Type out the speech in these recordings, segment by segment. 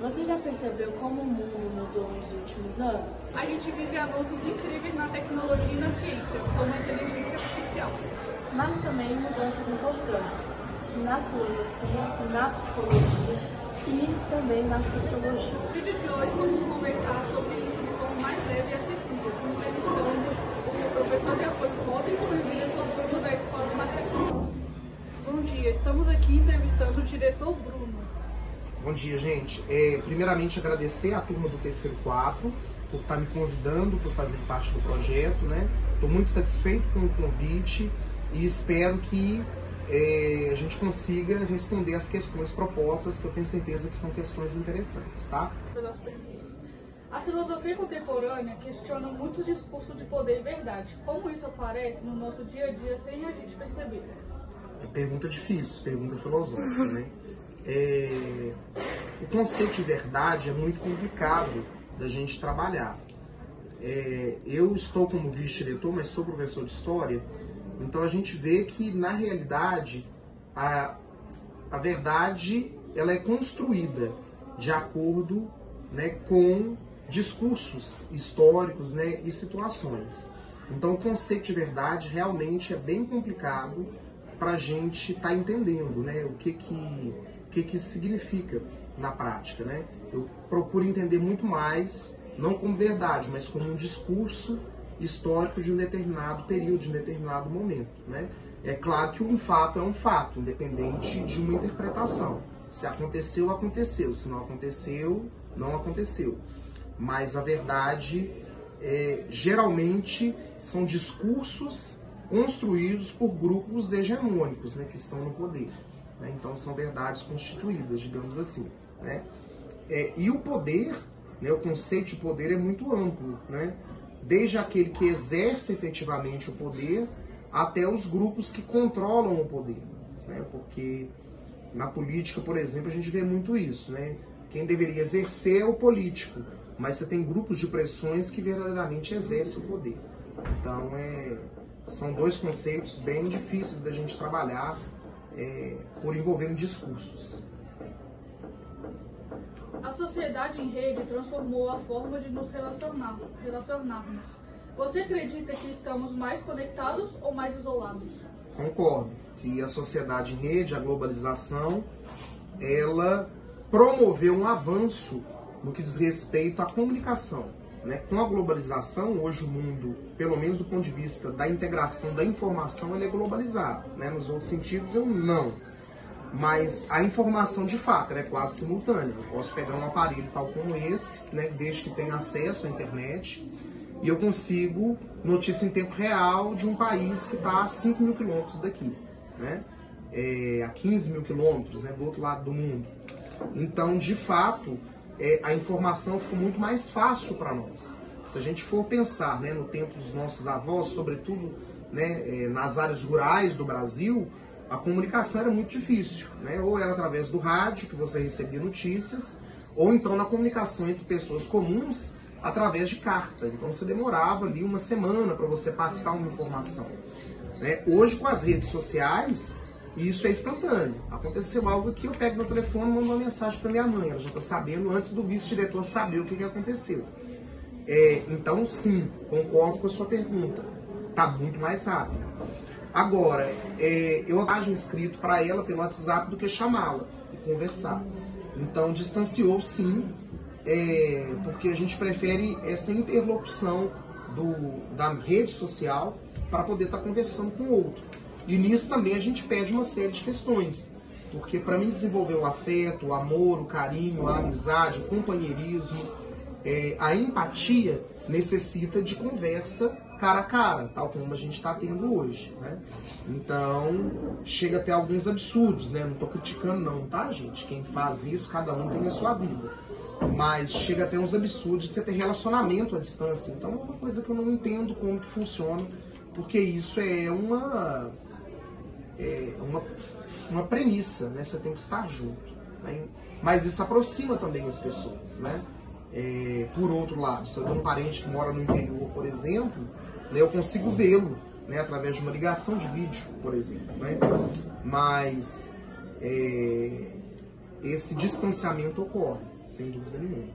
Você já percebeu como o mundo mudou nos últimos anos? A gente vive avanços incríveis na tecnologia e na ciência, como a inteligência artificial. Mas também mudanças importantes na filosofia, na psicologia e também na sociologia. No vídeo de hoje vamos conversar sobre isso de forma mais leve e acessível, entrevistando o professor de apoio Robson e o diretor Bruno da Escola de Matemática. Bom dia, estamos aqui entrevistando o diretor Bruno. Bom dia, gente. Primeiramente, agradecer à turma do terceiro 4 por estar me convidando para fazer parte do projeto, né? Estou muito satisfeito com o convite e espero que a gente consiga responder as questões propostas, que eu tenho certeza que são questões interessantes, tá? Pelas perguntas. A filosofia contemporânea questiona muito o discurso de poder e verdade. Como isso aparece no nosso dia a dia sem a gente perceber? Pergunta difícil, pergunta filosófica, né? O conceito de verdade é muito complicado da gente trabalhar. Eu estou como vice-diretor, mas sou professor de História, então a gente vê que, na realidade, a verdade ela é construída de acordo, né, com discursos históricos, né, e situações. Então o conceito de verdade realmente é bem complicado para a gente estar entendendo, né, o que isso significa na prática, né? Eu procuro entender muito mais, não como verdade, mas como um discurso histórico de um determinado período, de um determinado momento, né? É claro que um fato é um fato, independente de uma interpretação. Se aconteceu, aconteceu. Se não aconteceu, não aconteceu. Mas a verdade, geralmente, são discursos construídos por grupos hegemônicos, né, que estão no poder. Né? Então, são verdades constituídas, digamos assim. Né? E o poder, né, o conceito de poder é muito amplo, né? Desde aquele que exerce efetivamente o poder até os grupos que controlam o poder. Né? Porque na política, por exemplo, a gente vê muito isso. Né? Quem deveria exercer é o político, mas você tem grupos de pressões que verdadeiramente exercem o poder. Então, são dois conceitos bem difíceis da gente trabalhar por envolverem discursos. A sociedade em rede transformou a forma de nos relacionarmos. Você acredita que estamos mais conectados ou mais isolados? Concordo que a sociedade em rede, a globalização, ela promoveu um avanço no que diz respeito à comunicação. Né? Com a globalização, hoje o mundo, pelo menos do ponto de vista da integração da informação, ele é globalizado. Né? Nos outros sentidos, eu não. Mas a informação, de fato, ela é quase simultânea. Eu posso pegar um aparelho tal como esse, né, desde que tenha acesso à internet, e eu consigo notícia em tempo real de um país que está a 5 mil quilômetros daqui, né? A 15 mil quilômetros, né, do outro lado do mundo. Então, de fato, a informação ficou muito mais fácil para nós. Se a gente for pensar, né, no tempo dos nossos avós, sobretudo, né, nas áreas rurais do Brasil, a comunicação era muito difícil, né? Ou era através do rádio, que você recebia notícias, ou então na comunicação entre pessoas comuns, através de carta. Então você demorava ali uma semana para você passar uma informação. Né? Hoje, com as redes sociais, isso é instantâneo. Aconteceu algo aqui, eu pego meu telefone e mando uma mensagem para minha mãe. Ela já está sabendo antes do vice-diretor saber o que aconteceu. Então, sim, concordo com a sua pergunta. Está muito mais rápido. Agora, eu mandava escrito para ela pelo WhatsApp do que chamá-la e conversar. Então, distanciou sim, porque a gente prefere essa interlocução da rede social para poder estar conversando com o outro. E nisso também a gente pede uma série de questões. Porque para mim desenvolver o afeto, o amor, o carinho, a amizade, o companheirismo, a empatia necessita de conversa cara a cara, tal como a gente está tendo hoje, né? Então, chega até alguns absurdos, né? Não estou criticando não, tá, gente? Quem faz isso, cada um tem a sua vida. Mas chega até uns absurdos de você ter relacionamento à distância. Então, é uma coisa que eu não entendo como que funciona, porque isso é uma premissa, né? Você tem que estar junto. Né? Mas isso aproxima também as pessoas, né? Por outro lado, se eu tenho um parente que mora no interior, por exemplo, né, eu consigo vê-lo, né, através de uma ligação de vídeo, por exemplo. Né? Mas esse distanciamento ocorre. sem dúvida nenhuma.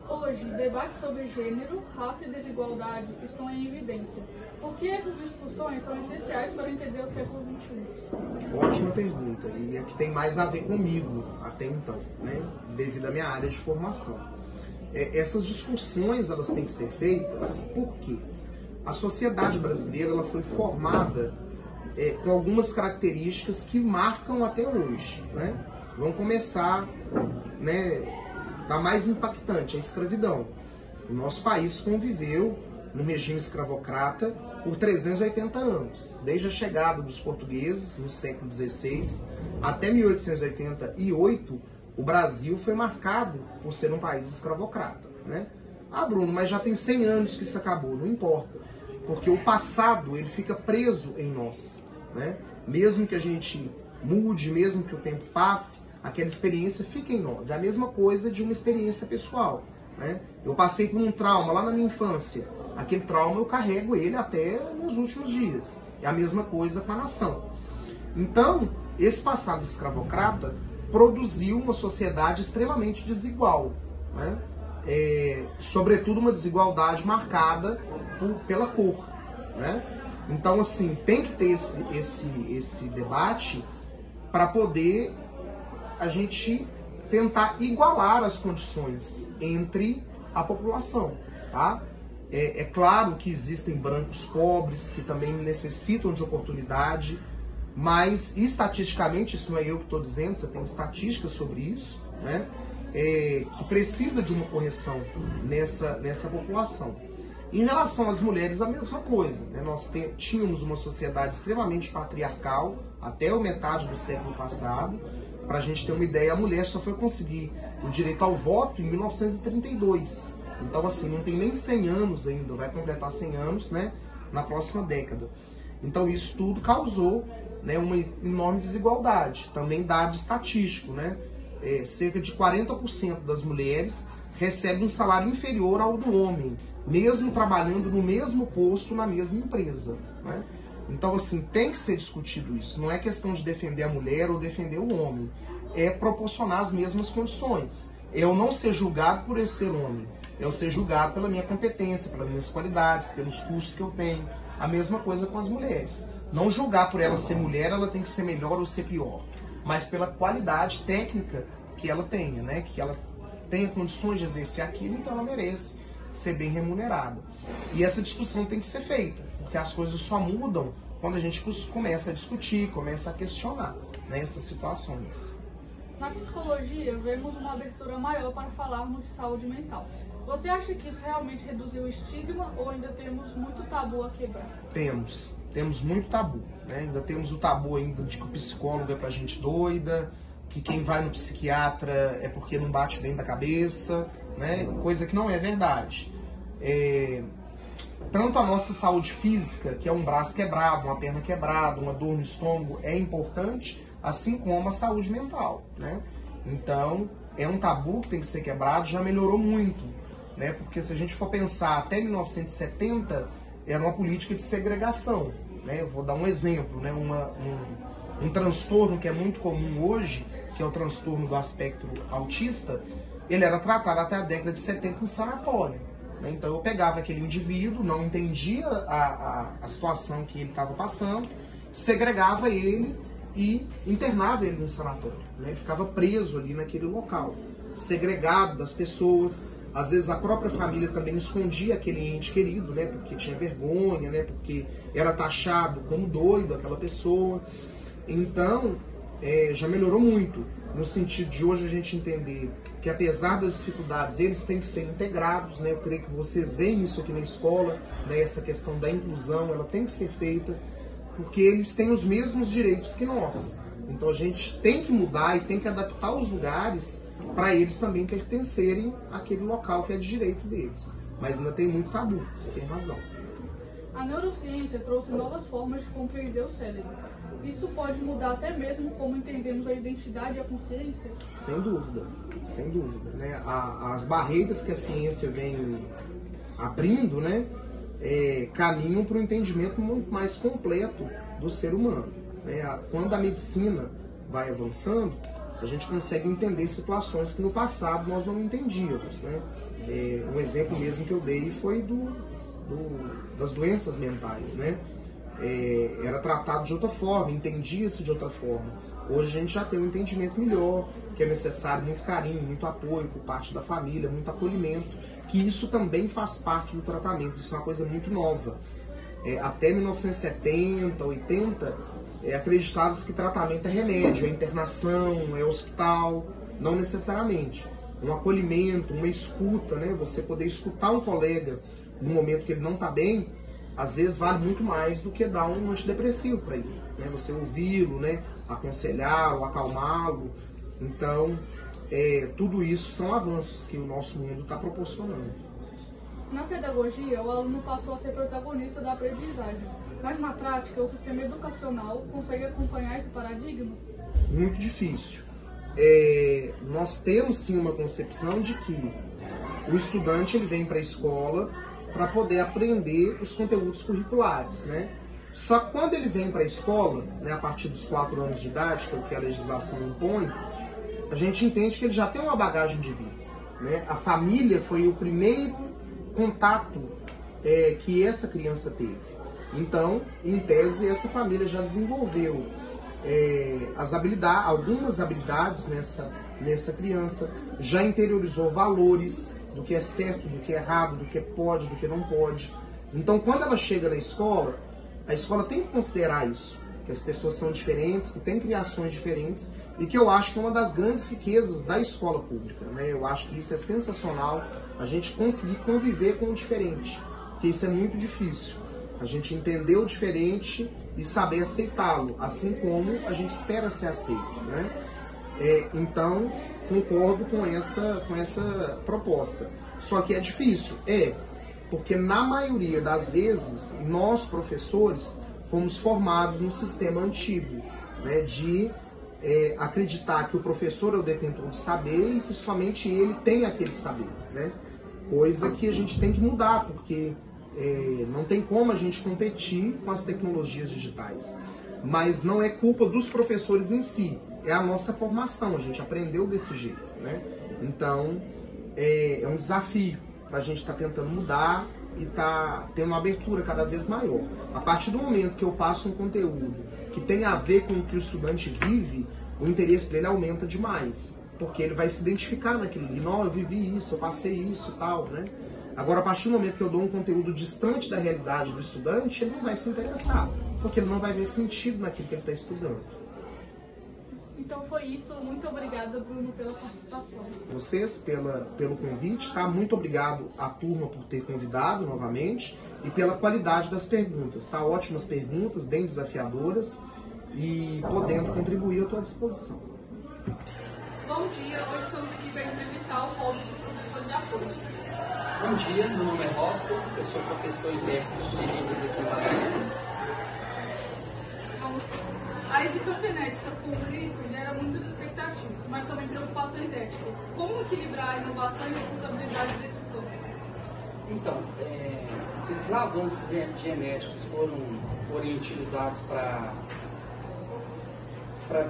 Hoje, debates sobre gênero, raça e desigualdade estão em evidência. Por que essas discussões são essenciais para entender o século XXI? Ótima pergunta, e é que tem mais a ver comigo até então, né? Devido à minha área de formação. Essas discussões elas têm que ser feitas porque a sociedade brasileira ela foi formada com algumas características que marcam até hoje, né? Vamos começar, né, da mais impactante, a escravidão. O nosso país conviveu no regime escravocrata por 380 anos, desde a chegada dos portugueses no século XVI até 1888, o Brasil foi marcado por ser um país escravocrata, né? Ah, Bruno, mas já tem 100 anos que isso acabou. Não importa, porque o passado ele fica preso em nós, né? Mesmo que a gente mude, mesmo que o tempo passe, aquela experiência fica em nós. É a mesma coisa de uma experiência pessoal, né? Eu passei por um trauma lá na minha infância. Aquele trauma eu carrego ele até meus últimos dias. É a mesma coisa com a nação. Então, esse passado escravocrata produziu uma sociedade extremamente desigual, né? Sobretudo uma desigualdade marcada pela cor, né? Então, assim, tem que ter esse debate para poder a gente tentar igualar as condições entre a população, tá? É claro que existem brancos pobres que também necessitam de oportunidade, mas estatisticamente, isso não é eu que estou dizendo, você tem estatísticas sobre isso, né? Que precisa de uma correção nessa população. Em relação às mulheres, a mesma coisa, né? Nós tínhamos uma sociedade extremamente patriarcal até a metade do século passado. Para a gente ter uma ideia, a mulher só foi conseguir o direito ao voto em 1932. Então, assim, não tem nem 100 anos ainda, vai completar 100 anos, né, na próxima década. Então, isso tudo causou, né, uma enorme desigualdade. Também dado estatístico, né? Cerca de 40% das mulheres recebem um salário inferior ao do homem, mesmo trabalhando no mesmo posto, na mesma empresa, né? Então, assim, tem que ser discutido isso. Não é questão de defender a mulher ou defender o homem. É proporcionar as mesmas condições. É eu não ser julgado por eu ser homem. É eu ser julgado pela minha competência, pelas minhas qualidades, pelos cursos que eu tenho. A mesma coisa com as mulheres. Não julgar por ela ser mulher, ela tem que ser melhor ou ser pior. Mas pela qualidade técnica que ela tenha, né? Que ela tenha condições de exercer aquilo, então ela merece ser bem remunerada. E essa discussão tem que ser feita, porque as coisas só mudam quando a gente começa a discutir, começa a questionar, né, essas situações. Na psicologia, vemos uma abertura maior para falarmos de saúde mental. Você acha que isso realmente reduziu o estigma ou ainda temos muito tabu a quebrar? Temos muito tabu, né? Ainda temos o tabu ainda de que o psicólogo é pra gente doida, que quem vai no psiquiatra é porque não bate bem da cabeça, né? Coisa que não é verdade. Tanto a nossa saúde física, que é um braço quebrado, uma perna quebrada, uma dor no estômago, é importante, assim como a saúde mental, né? Então, é um tabu que tem que ser quebrado, já melhorou muito, né? Porque se a gente for pensar, até 1970, era uma política de segregação, né? Eu vou dar um exemplo, né? Um transtorno que é muito comum hoje, que é o transtorno do espectro autista, ele era tratado até a década de 70 em sanatório. Então eu pegava aquele indivíduo, não entendia a situação que ele estava passando, segregava ele e internava ele no sanatório, né? Ele ficava preso ali naquele local, segregado das pessoas. Às vezes a própria família também escondia aquele ente querido, né? Porque tinha vergonha, né? Porque era taxado como doido aquela pessoa. Então, já melhorou muito, no sentido de hoje a gente entender que apesar das dificuldades, eles têm que ser integrados, né? Eu creio que vocês veem isso aqui na escola, né? Essa questão da inclusão, ela tem que ser feita, porque eles têm os mesmos direitos que nós. Então a gente tem que mudar e tem que adaptar os lugares para eles também pertencerem àquele local que é de direito deles. Mas ainda tem muito tabu, você tem razão. A neurociência trouxe novas formas de compreender o cérebro. Isso pode mudar até mesmo como entendemos a identidade e a consciência? Sem dúvida, né? As barreiras que a ciência vem abrindo, né, caminham para um entendimento muito mais completo do ser humano, né? Quando a medicina vai avançando, a gente consegue entender situações que no passado nós não entendíamos, né? Um exemplo mesmo que eu dei foi das doenças mentais, né? Era tratado de outra forma, entendia-se de outra forma. Hoje a gente já tem um entendimento melhor, que é necessário muito carinho, muito apoio por parte da família, muito acolhimento, que isso também faz parte do tratamento, isso é uma coisa muito nova. Até 1970, 80, acreditava-se que tratamento é remédio, é internação, é hospital, não necessariamente. Um acolhimento, uma escuta, né? Você poder escutar um colega no momento que ele não está bem, às vezes vale muito mais do que dar um antidepressivo para ele, né? Você ouvi-lo, né? Aconselhá-lo, acalmá-lo. Então, tudo isso são avanços que o nosso mundo está proporcionando. Na pedagogia, o aluno passou a ser protagonista da aprendizagem, mas na prática, o sistema educacional consegue acompanhar esse paradigma? Muito difícil. Nós temos sim uma concepção de que o estudante ele vem para a escola para poder aprender os conteúdos curriculares, né? Só que quando ele vem para a escola, né, a partir dos 4 anos de idade, que é o que a legislação impõe, a gente entende que ele já tem uma bagagem de vida, né? A família foi o primeiro contato que essa criança teve. Então, em tese, essa família já desenvolveu algumas habilidades nessa criança, já interiorizou valores do que é certo, do que é errado, do que pode, do que não pode. Então, quando ela chega na escola, a escola tem que considerar isso, que as pessoas são diferentes, que têm criações diferentes, e que eu acho que é uma das grandes riquezas da escola pública, né? Eu acho que isso é sensacional, a gente conseguir conviver com o diferente, porque isso é muito difícil. A gente entender o diferente e saber aceitá-lo, assim como a gente espera ser aceito, né? Então, concordo com essa proposta. Só que é difícil, porque na maioria das vezes, nós professores fomos formados no sistema antigo, né, de acreditar que o professor é o detentor de saber e que somente ele tem aquele saber, né? Coisa que a gente tem que mudar, porque não tem como a gente competir com as tecnologias digitais. Mas não é culpa dos professores em si, é a nossa formação, a gente aprendeu desse jeito, né? Então, é um desafio para a gente estar tentando mudar e tá tendo uma abertura cada vez maior. A partir do momento que eu passo um conteúdo que tem a ver com o que o estudante vive, o interesse dele aumenta demais, porque ele vai se identificar naquilo ali. Não, eu vivi isso, eu passei isso e tal, né? Agora, a partir do momento que eu dou um conteúdo distante da realidade do estudante, ele não vai se interessar, porque ele não vai ver sentido naquilo que ele está estudando. Então foi isso. Muito obrigada, Bruno, pela participação. Vocês pelo convite, tá? Muito obrigado à turma por ter convidado novamente e pela qualidade das perguntas, tá? Ótimas perguntas, bem desafiadoras e podendo contribuir, eu estou à disposição. Bom dia, hoje estamos aqui para entrevistar o Robson, professor de apoio. Bom dia, meu nome é Robson, eu sou professor e técnico de Libras aqui em Bagaços. A edição genética com o Cristo gera muitas expectativas, mas também preocupações éticas. Como equilibrar a inovação e a responsabilidade desse campo? Então, se esses avanços genéticos forem utilizados para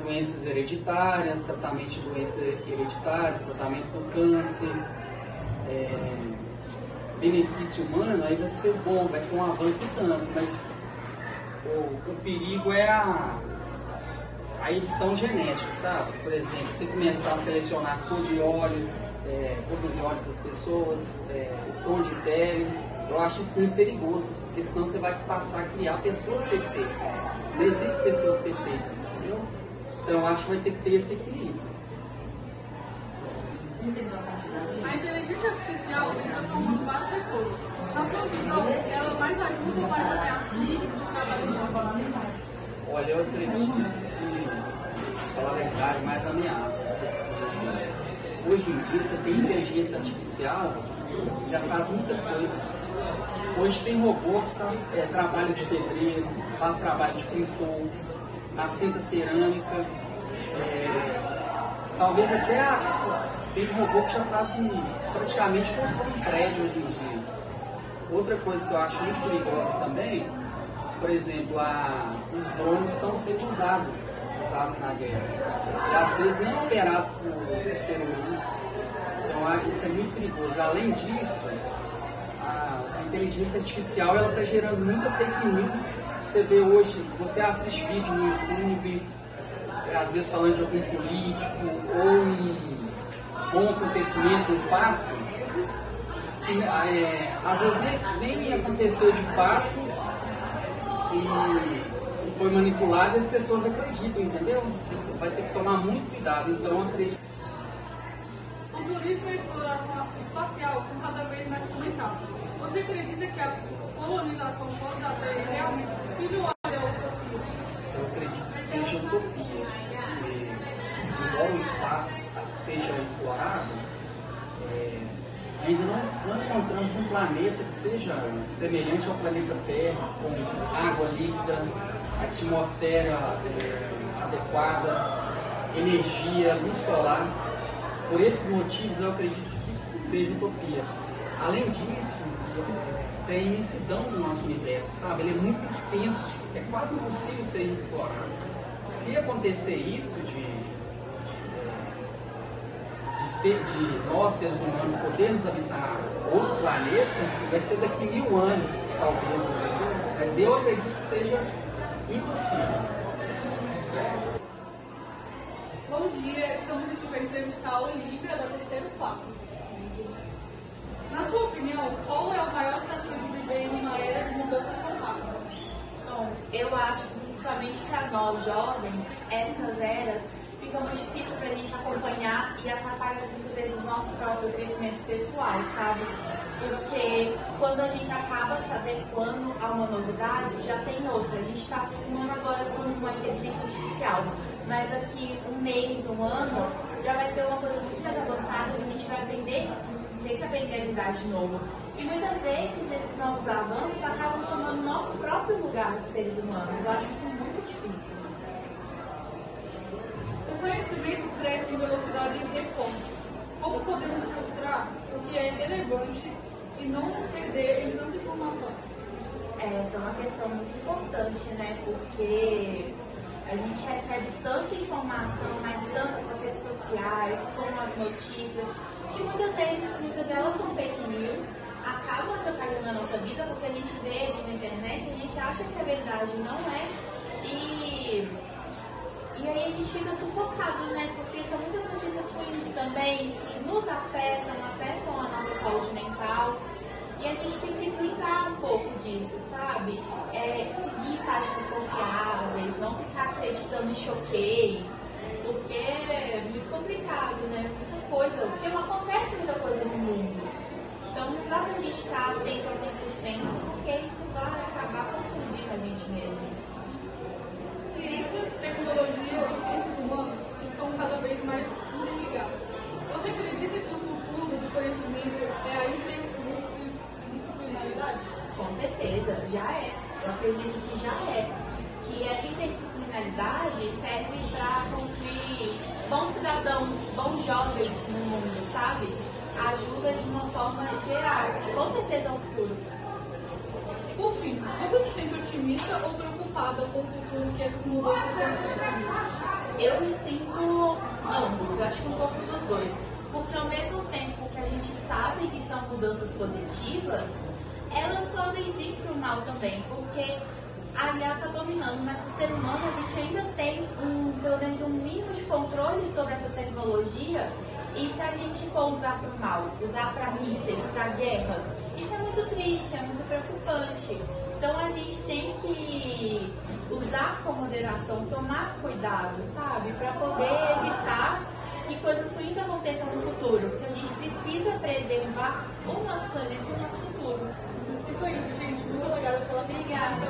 doenças hereditárias, tratamento de doenças hereditárias, tratamento do câncer, benefício humano, aí vai ser bom, vai ser um avanço tanto, mas o perigo é a edição genética, sabe? Por exemplo, você começar a selecionar cor de olhos das pessoas, o tom de pele, eu acho isso muito perigoso, porque senão você vai passar a criar pessoas perfeitas. Não existem pessoas perfeitas, entendeu? Então eu acho que vai ter que ter esse equilíbrio. A inteligência artificial vem transformando vários setores. Na sua visão, ela mais ajuda ou mais ameaça no trabalho humano? Olha, eu acredito que, falar a verdade, mais ameaça. Hoje em dia, você tem inteligência artificial, já faz muita coisa. Hoje tem robô que faz trabalho de pedreiro, faz trabalho de pintor, assenta cerâmica, talvez até tem robô que já faz praticamente um prédio hoje em dia. Outra coisa que eu acho muito perigosa também, por exemplo, os drones estão sendo usados usados na guerra. E às vezes nem é operado por ser humano. Então isso é muito perigoso. Além disso, a inteligência artificial ela está gerando muita fake news. Você vê hoje, você assiste vídeo no YouTube, às vezes falando de algum político ou um acontecimento, um fato, às vezes nem aconteceu de fato e foi manipulado e as pessoas acreditam, entendeu? Vai ter que tomar muito cuidado, então acredito. O turismo e a exploração espacial são cada vez mais comentados. Você acredita que a colonização fora da Terra é realmente possível ou é utopia? Eu acredito que seja utopia. Embora o espaço seja explorado, ainda não encontramos um planeta que seja semelhante ao planeta Terra, com água líquida, atmosfera adequada, energia, luz solar. Por esses motivos, eu acredito que seja utopia. Além disso, tem imensidão no nosso universo, sabe? Ele é muito extenso, é quase impossível ser explorado. Se acontecer isso de nós, seres humanos, podermos habitar outro planeta, vai ser daqui 1000 anos, talvez. Mas eu acredito que seja impossível. Bom dia, estamos aqui para entrevistar a Olivia da Terceiro Fato. Na sua opinião, qual é o maior desafio de viver em uma era de mudanças tão rápidas? Bom, eu acho que principalmente para nós jovens, essas eras ficam muito difíceis para a gente acompanhar e atrapalha muitas vezes o nosso próprio crescimento pessoal, sabe? Porque quando a gente acaba se adequando a uma novidade, já tem outra. A gente está acostumando agora com uma inteligência artificial, mas daqui um mês, um ano, já vai ter uma coisa muito mais avançada e a gente vai ter que aprender a lidar de novo. E muitas vezes esses novos avanços acabam tomando nosso próprio lugar de seres humanos. Eu acho isso muito difícil. O conhecimento cresce em velocidade e tempo. Como podemos filtrar o que é relevante e não nos perder em tanta informação? Essa é uma questão muito importante, né? Porque a gente recebe tanta informação, mas tanto nas redes sociais, como as notícias, que muitas delas são fake news, acabam atrapalhando a nossa vida, porque a gente vê ali na internet, a gente acha que a verdade não é, e aí a gente fica sufocado, né? Porque são muitas notícias ruins também, que nos afetam a nossa saúde mental. E a gente tem que cuidar um pouco disso, sabe? Seguir páginas confiáveis, não ficar acreditando em choquei, porque é muito complicado, né? Muita coisa, porque não acontece muita coisa no mundo. Então não dá pra gente estar atento a 100%, porque isso vai acabar confundindo a gente mesmo. Ciências, tecnologia e ciências humanas estão cada vez mais interligadas. Você acredita que o futuro do conhecimento é a interdisciplinaridade? Com certeza, já é. Eu acredito que já é. Que essa interdisciplinaridade serve para construir bons cidadãos, bons jovens no mundo, sabe? Ajuda de uma forma geral. Com certeza é um futuro. Por fim, você se sente otimista ou preocupada com o futuro que essas mudanças vão trazer? Eu me sinto ambos, eu acho que um pouco dos dois. Porque ao mesmo tempo que a gente sabe que são mudanças positivas, elas podem vir para o mal também, porque a IA está dominando, mas o ser humano, a gente ainda tem pelo menos um mínimo de controle sobre essa tecnologia, e se a gente for usar para o mal, usar para mísseis, para guerras, isso é muito triste, é muito preocupante. Então a gente tem que usar com moderação, tomar cuidado, sabe? Para poder evitar que coisas ruins aconteçam no futuro. Porque a gente precisa preservar o nosso planeta e o nosso futuro. E foi isso, gente. Muito obrigada pela atenção. Obrigada.